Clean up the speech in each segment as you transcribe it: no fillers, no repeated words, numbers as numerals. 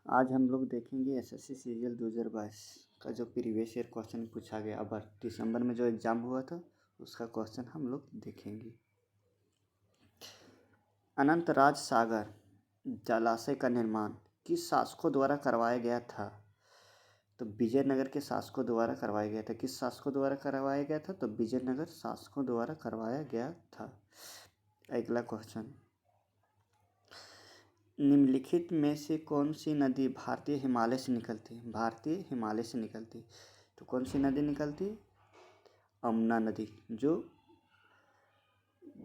आज हम लोग देखेंगे एसएससी सीजीएल 2022 का जो प्रीवियस ईयर क्वेश्चन पूछा गया। अब दिसंबर में जो एग्ज़ाम हुआ था उसका क्वेश्चन हम लोग देखेंगे। अनंतराज सागर जलाशय का निर्माण किस शासकों द्वारा करवाया गया था? तो विजयनगर के शासकों द्वारा करवाया गया था। किस शासकों द्वारा करवाया गया था? तो विजयनगर शासकों द्वारा करवाया गया था। अगला क्वेश्चन, निम्नलिखित में से कौन सी नदी भारतीय हिमालय से निकलती है? भारतीय हिमालय से निकलती, तो कौन सी नदी निकलती? अमना नदी, जो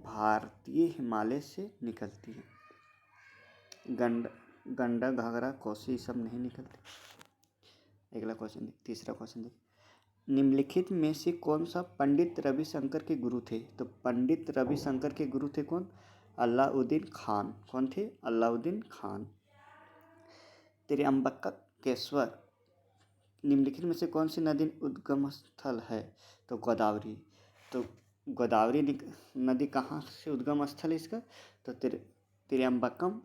भारतीय हिमालय से निकलती है। गंडा घाघरा कोसी सब नहीं निकलती। अगला क्वेश्चन देख, तीसरा क्वेश्चन देख, निम्नलिखित में से कौन सा पंडित रविशंकर के गुरु थे? तो पंडित रविशंकर के गुरु थे कौन? अलाउद्दीन खान। कौन थे? अलाउद्दीन खान। त्र्यंबकेश्वर निम्नलिखित में से कौन सी नदी उद्गम स्थल है? तो गोदावरी। तो गोदावरी नदी कहाँ से उद्गम स्थल है इसका? तो त्र्यंबकम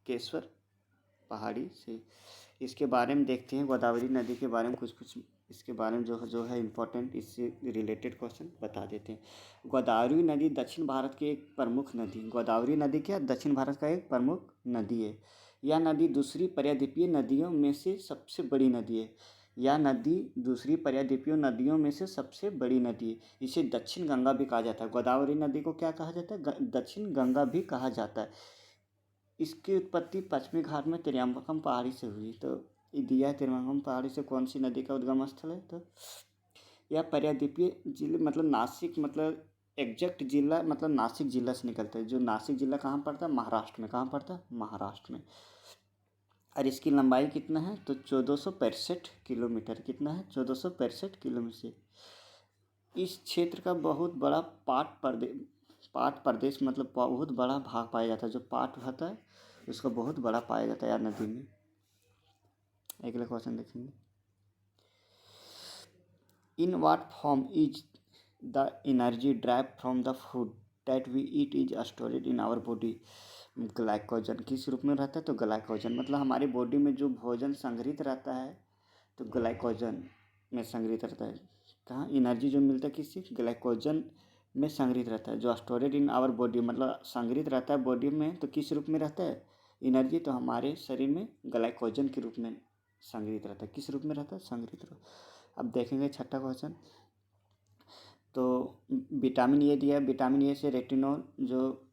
केश्वर पहाड़ी से। इसके बारे में देखते हैं, गोदावरी नदी के बारे में कुछ इसके बारे में जो है इम्पोर्टेंट, इससे रिलेटेड क्वेश्चन बता देते हैं। गोदावरी नदी दक्षिण भारत की एक प्रमुख नदी। गोदावरी नदी क्या दक्षिण भारत का एक प्रमुख नदी है। यह नदी दूसरी पर्यायद्वीपीय नदियों में से सबसे बड़ी नदी है। यह नदी दूसरी पर्यायद्वीपीय नदियों में से सबसे बड़ी नदी है। इसे दक्षिण गंगा भी कहा जाता है। गोदावरी नदी को क्या कहा जाता है? दक्षिण गंगा भी कहा जाता है। इसकी उत्पत्ति पश्चिमी घाट में त्र्यंबकम पहाड़ी से हुई। तो दिया है त्र्यंबकम पहाड़ी से कौन सी नदी का उद्गम स्थल है? तो यह पर्यायद्वीपीय जिले मतलब नासिक, मतलब एग्जैक्ट जिला मतलब नासिक जिला से निकलता है। जो नासिक जिला कहाँ पड़ता है? महाराष्ट्र में। कहाँ पड़ता है? महाराष्ट्र में। और इसकी लंबाई कितना है? तो 1465 किलोमीटर। कितना है? 1465 किलोमीटर। इस क्षेत्र का बहुत बड़ा पाट प्रदेश मतलब बहुत बड़ा भाग पाया जाता है। जो पाट होता है उसका बहुत बड़ा पाया जाता है यार नदी में। अगला क्वेश्चन देखेंगे, in what form is the energy drive from the food that we eat is stored in our body? Glycogen किस रूप में रहता है? तो ग्लाइकोजन मतलब हमारी बॉडी में जो भोजन संग्रहित रहता है तो ग्लाइकोजन में संग्रहित रहता है। कहाँ एनर्जी जो मिलता है किससे? ग्लाइकोजन में संग्रहित रहता है। जो स्टोरेड इन आवर बॉडी मतलब संग्रहित रहता है बॉडी में, तो किस रूप में रहता है एनर्जी? तो हमारे शरीर में ग्लाइकोजन के रूप में संग्रहित रहता है। किस रूप में रहता है? संग्रहित रूप। अब देखेंगे छठा क्वेश्चन, तो विटामिन ए दिया है। विटामिन ए से रेटिनॉल जो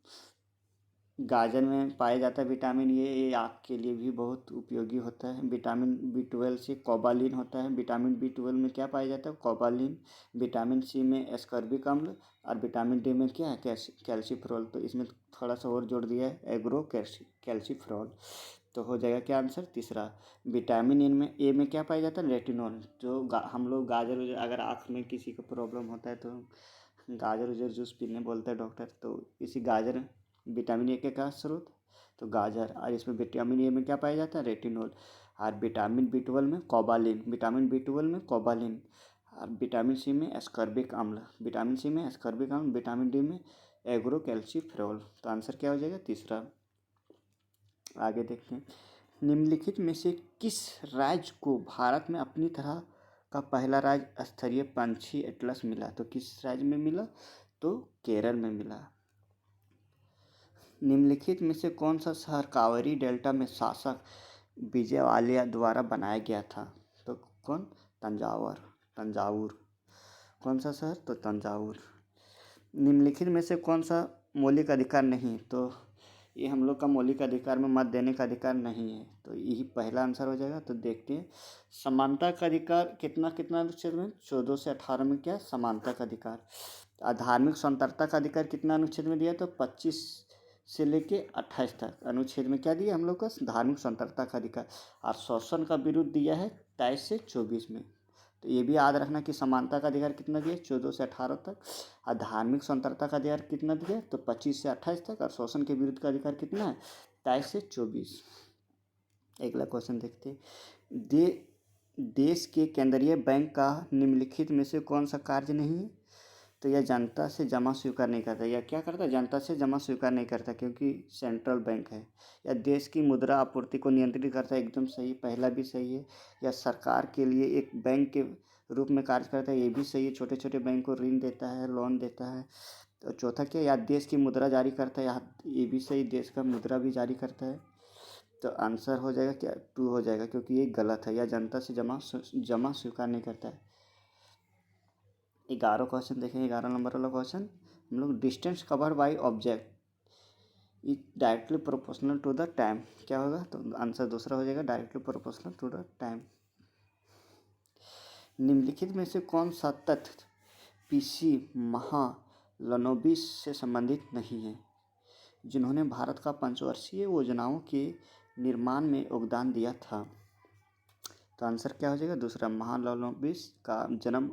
गाजर में पाया जाता है विटामिन ए, ये आँख के लिए भी बहुत उपयोगी होता है। विटामिन B12 से कोबालिन होता है। विटामिन B12 में क्या पाया जाता है? कोबालिन। विटामिन सी में एस्कॉर्बिक अम्ल और विटामिन डी में क्या है? कैल्सीफेरॉल। तो इसमें थोड़ा सा और जोड़ दिया है एग्रो कैल्सीफेरॉल। तो हो जाएगा क्या आंसर? तीसरा। विटामिन ए में क्या पाया जाता है? रेटिनॉल। जो हम लोग गाजर अगर आँख में किसी को प्रॉब्लम होता है तो गाजर उजर जूस पीने बोलता है डॉक्टर। तो इसी गाजर विटामिन ए के का स्रोत तो गाजर। और इसमें विटामिन ए में क्या पाया जाता है? रेटिनॉल। और विटामिन B12 में कोबालिन। विटामिन B12 में कोबालिन। और विटामिन सी में एस्कॉर्बिक अम्ल। विटामिन सी में एस्कॉर्बिक अम्ल। विटामिन डी में एग्रो कैल्सीफेरॉल। तो आंसर क्या हो जाएगा? तीसरा। आगे देखते हैं, निम्नलिखित में से किस राज्य को भारत में अपनी तरह का पहला राज्य स्तरीय पंछी एटलस मिला? तो किस राज्य में मिला? तो केरल में मिला। निम्नलिखित में से कौन सा शहर कावेरी डेल्टा में शासक विजयवालिया द्वारा बनाया गया था? तो कौन? तंजावुर। कौन सा शहर? तो तंजावुर। निम्नलिखित में से कौन सा मौलिक अधिकार नहीं? तो ये हम लोग का मौलिक अधिकार में मत देने का अधिकार नहीं है। तो यही पहला आंसर हो जाएगा। तो देखते हैं, समानता का अधिकार कितना अनुच्छेद में? 14 से 18 में क्या? समानता का अधिकार। धार्मिक स्वतंत्रता का अधिकार कितना अनुच्छेद में दिया? तो 25 से लेके 28 तक अनुच्छेद में क्या दिया हम लोग का? धार्मिक स्वतंत्रता का अधिकार। और शोषण का विरुद्ध दिया है 23 से 24 में। तो ये भी याद रखना कि समानता का अधिकार कितना दिया? 14 से 18 तक। और धार्मिक स्वतंत्रता का अधिकार कितना दिया? तो 25 से 28 तक। और शोषण के विरुद्ध का अधिकार कितना है? 23 से 24। अगला क्वेश्चन देखते हैं, देश के केंद्रीय बैंक का निम्नलिखित में से कौन सा कार्य नहीं है? तो यह जनता से जमा स्वीकार नहीं करता। यह क्या करता है? जनता से जमा स्वीकार नहीं करता, क्योंकि सेंट्रल बैंक है। या देश की मुद्रा आपूर्ति को नियंत्रित करता है, एकदम सही, पहला भी सही है। या सरकार के लिए एक बैंक के रूप में कार्य करता है, ये भी सही है। छोटे छोटे बैंक को ऋण देता है, लोन देता है। तो चौथा क्या? या देश की मुद्रा जारी करता है, ये भी सही, देश का मुद्रा भी जारी करता है। तो आंसर हो जाएगा क्या? 2 हो जाएगा, क्योंकि ये गलत है। या जनता से जमा स्वीकार नहीं करता है। 11 क्वेश्चन देखें, 11 नंबर वाला क्वेश्चन हम लोग, distance covered by object is directly proportional to the time, क्या होगा? तो आंसर दूसरा हो जाएगा, directly proportional to the time. निम्नलिखित में से कौन सा तथ्य पीसी महालनोबिस से संबंधित नहीं है, जिन्होंने भारत का पंचवर्षीय योजनाओं के निर्माण में योगदान दिया था? तो आंसर क्या हो जाएगा? दूसरा। महालनोबिस का जन्म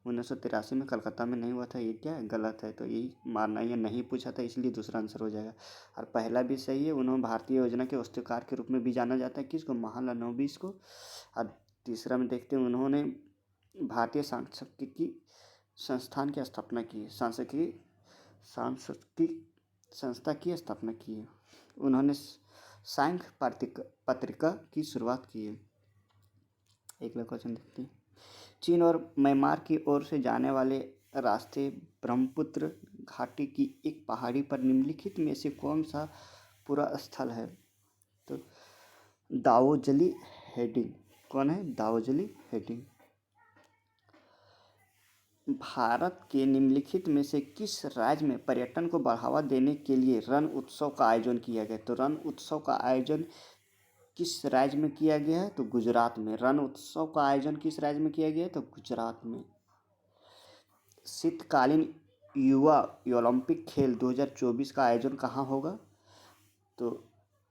1983 में कलकत्ता में नहीं हुआ था, ये क्या है? गलत है। तो यही मानना, ये नहीं पूछा था, इसलिए दूसरा आंसर हो जाएगा। और पहला भी सही है, उन्होंने भारतीय योजना के वास्तुकार के रूप में भी जाना जाता है, किसको? महालनोबिस को। और तीसरा में देखते हैं, उन्होंने भारतीय सांख्यिकी संस्थान की स्थापना की है, सांख्यिकी संस्था की स्थापना की है। उन्होंने सांख्य पत्रिका की शुरुआत की है। अगला क्वेश्चन देखते हैं, चीन और म्यांमार की ओर से जाने वाले रास्ते ब्रह्मपुत्र घाटी की एक पहाड़ी पर निम्नलिखित में से कौन सा पूरा स्थल है? तो दावोजली हेडिंग। कौन है? दावोजली हेडिंग। भारत के निम्नलिखित में से किस राज्य में पर्यटन को बढ़ावा देने के लिए रण उत्सव का आयोजन किया गया? तो रण उत्सव का आयोजन किस राज्य में किया गया है? तो गुजरात में। रण उत्सव का आयोजन किस राज्य में किया गया है? तो गुजरात में। शीतकालीन युवा ओलंपिक खेल 2024 का आयोजन कहाँ होगा? तो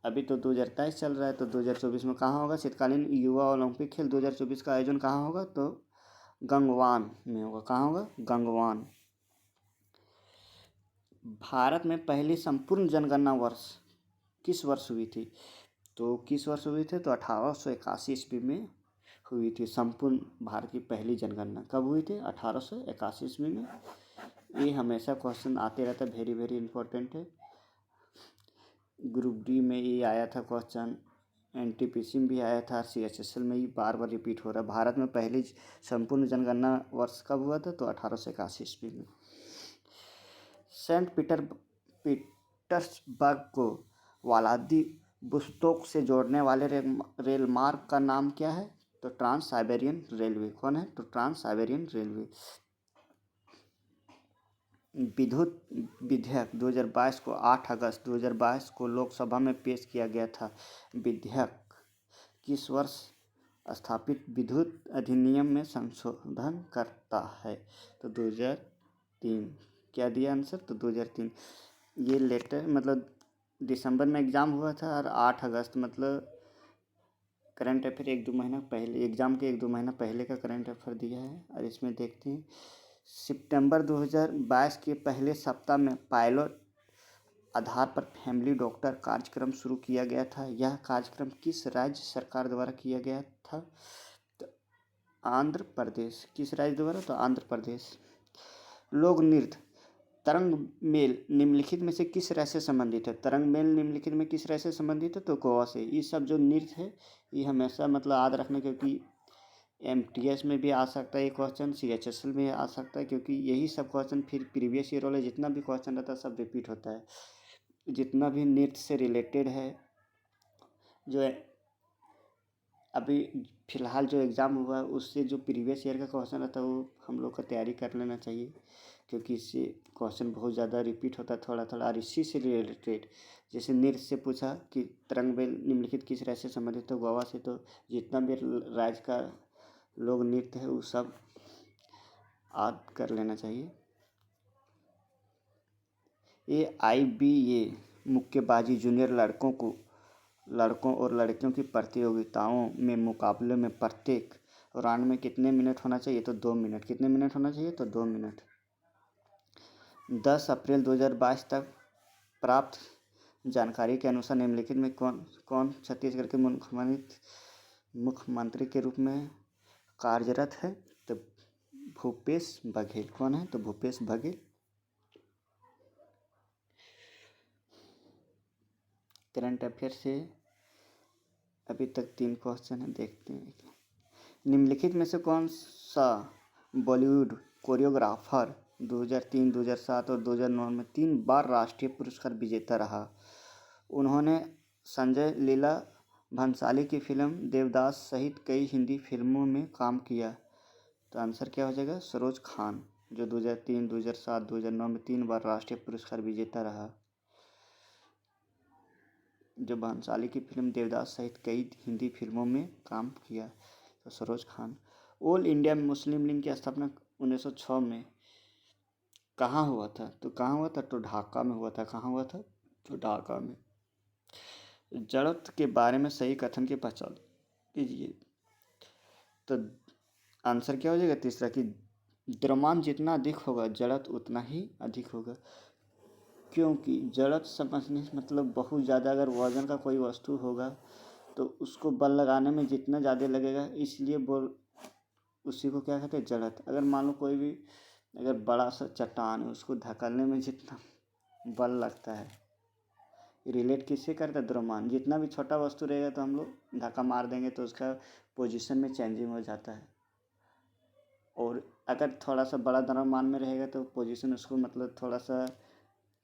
अभी तो 2023 चल रहा है, तो 2024 में कहाँ होगा? शीतकालीन युवा ओलंपिक खेल 2024 का आयोजन कहाँ होगा? तो गंगवान में होगा। कहाँ होगा? गंगवान। भारत में पहली संपूर्ण जनगणना वर्ष किस वर्ष हुई थी? तो किस वर्ष हुई थी? तो 1881 ईस्वी में हुई थी। संपूर्ण भारत की पहली जनगणना कब हुई थी? 1881 ईस्वी में। ये हमेशा क्वेश्चन आते रहता है, वेरी वेरी इंपॉर्टेंट है। ग्रुप डी में ये आया था क्वेश्चन, एनटीपीसी में भी आया था, सीएचएसएल में ही बार बार रिपीट हो रहा है। भारत में पहली संपूर्ण जनगणना वर्ष कब हुआ था? तो 1881 ईस्वी में। सेंट पीटर्सबर्ग को व्लादिवोस्तोक से जोड़ने वाले रेल मार्ग का नाम क्या है? तो ट्रांस साइबेरियन रेलवे। कौन है? तो ट्रांस साइबेरियन रेलवे। विद्युत विधेयक 2022 को 8 अगस्त 2022 को लोकसभा में पेश किया गया था। विधेयक किस वर्ष स्थापित विद्युत अधिनियम में संशोधन करता है? तो 2003। क्या दिया आंसर? तो 2003। ये लेटर मतलब दिसंबर में एग्ज़ाम हुआ था, और 8 अगस्त मतलब करंट अफेयर 1-2 महीना पहले, एग्ज़ाम के 1-2 महीना पहले का करंट अफेयर दिया है। और इसमें देखते हैं, सितंबर 2022 के पहले सप्ताह में पायलट आधार पर फैमिली डॉक्टर कार्यक्रम शुरू किया गया था। यह कार्यक्रम किस राज्य सरकार द्वारा किया गया था? तो आंध्र प्रदेश। किस राज्य द्वारा? तो आंध्र प्रदेश। लोक नृत्य तरंग मेल निम्नलिखित में से किस राज्य से संबंधित है? तरंग मेल निम्नलिखित में किस राज्य से संबंधित है? तो गोवा से। ये सब जो नृत्य है, ये हमेशा मतलब याद रखना, क्योंकि एमटीएस में भी आ सकता है ये क्वेश्चन, सीएचएसएल में आ सकता है, क्योंकि यही सब क्वेश्चन फिर प्रीवियस ईयर वाले जितना भी क्वेश्चन रहता है सब रिपीट होता है। जितना भी नृत्य से रिलेटेड है, जो है अभी फ़िलहाल जो एग्ज़ाम हुआ है, उससे जो प्रीवियस ईयर का क्वेश्चन रहता है वो हम लोग को तैयारी कर लेना चाहिए, क्योंकि इससे क्वेश्चन बहुत ज़्यादा रिपीट होता है थोड़ा थोड़ा। और इसी से रिलेटेड जैसे नृत्य से पूछा कि तरंग मेल निम्नलिखित किस राज्य से संबंधित, तो गोवा से। तो जितना भी राज्य का लोक नृत्य है वो सब याद कर लेना चाहिए। AIBA मुक्केबाजी जूनियर लड़कों और लड़कियों की प्रतियोगिताओं में मुकाबले में प्रत्येक राउंड में कितने मिनट होना चाहिए? तो 2 मिनट। कितने मिनट होना चाहिए? तो 2 मिनट। 10 अप्रैल 2022 तक प्राप्त जानकारी के अनुसार निम्नलिखित में कौन छत्तीसगढ़ के मुख्यमंत्री के रूप में कार्यरत है? तो भूपेश बघेल। कौन है? तो भूपेश बघेल। करंट अफेयर से अभी तक 3 क्वेश्चन है, देखते हैं। निम्नलिखित में से कौन सा बॉलीवुड कोरियोग्राफर 2003, 2007 और 2009 में 3 बार राष्ट्रीय पुरस्कार विजेता रहा? उन्होंने संजय लीला भंसाली की फिल्म देवदास सहित कई हिंदी फिल्मों में काम किया। तो आंसर क्या हो जाएगा? सरोज खान, जो 2003, 2007, 2009 में 3 बार राष्ट्रीय पुरस्कार विजेता रहा, जो भंसाली की फिल्म देवदास सहित कई हिंदी फिल्मों में काम किया। तो Saroj Khan. All India Muslim league की स्थापना 1906 में कहाँ हुआ था? तो कहाँ हुआ था? तो ढाका में हुआ था। कहाँ हुआ था? तो ढाका में। जड़त्व के बारे में सही कथन की पहचान कीजिए। तो आंसर क्या हो जाएगा? तीसरा, कि द्रव्यमान जितना अधिक होगा जड़त्व उतना ही अधिक होगा। क्योंकि जड़त्व समझने से मतलब बहुत ज़्यादा अगर वजन का कोई वस्तु होगा तो उसको बल लगाने में जितना ज़्यादा लगेगा, इसलिए बोल उसी को क्या कहते हैं? जड़त्व। अगर मान लो कोई भी अगर बड़ा सा चट्टान है, उसको धकेलने में जितना बल लगता है, रिलेट किससे करता है? द्रव्यमान। जितना भी छोटा वस्तु रहेगा तो हम लोग धक्का मार देंगे तो उसका पोजीशन में चेंजिंग हो जाता है, और अगर थोड़ा सा बड़ा द्रव्यमान में रहेगा तो पोजीशन उसको मतलब थोड़ा सा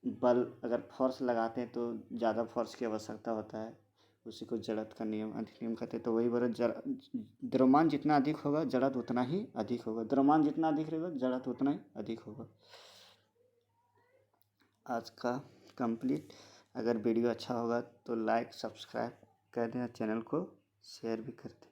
बल अगर फोर्स लगाते हैं तो ज़्यादा फोर्स की आवश्यकता होता है। उसी को जड़त्व का नियम अधिनियम कहते हैं। तो वही बोला, द्रव्यमान जितना अधिक होगा जड़त्व उतना ही अधिक होगा। द्रव्यमान जितना अधिक रहेगा जड़त्व उतना ही अधिक होगा। आज का कंप्लीट। अगर वीडियो अच्छा होगा तो लाइक सब्सक्राइब कर देना, चैनल को शेयर भी कर दें।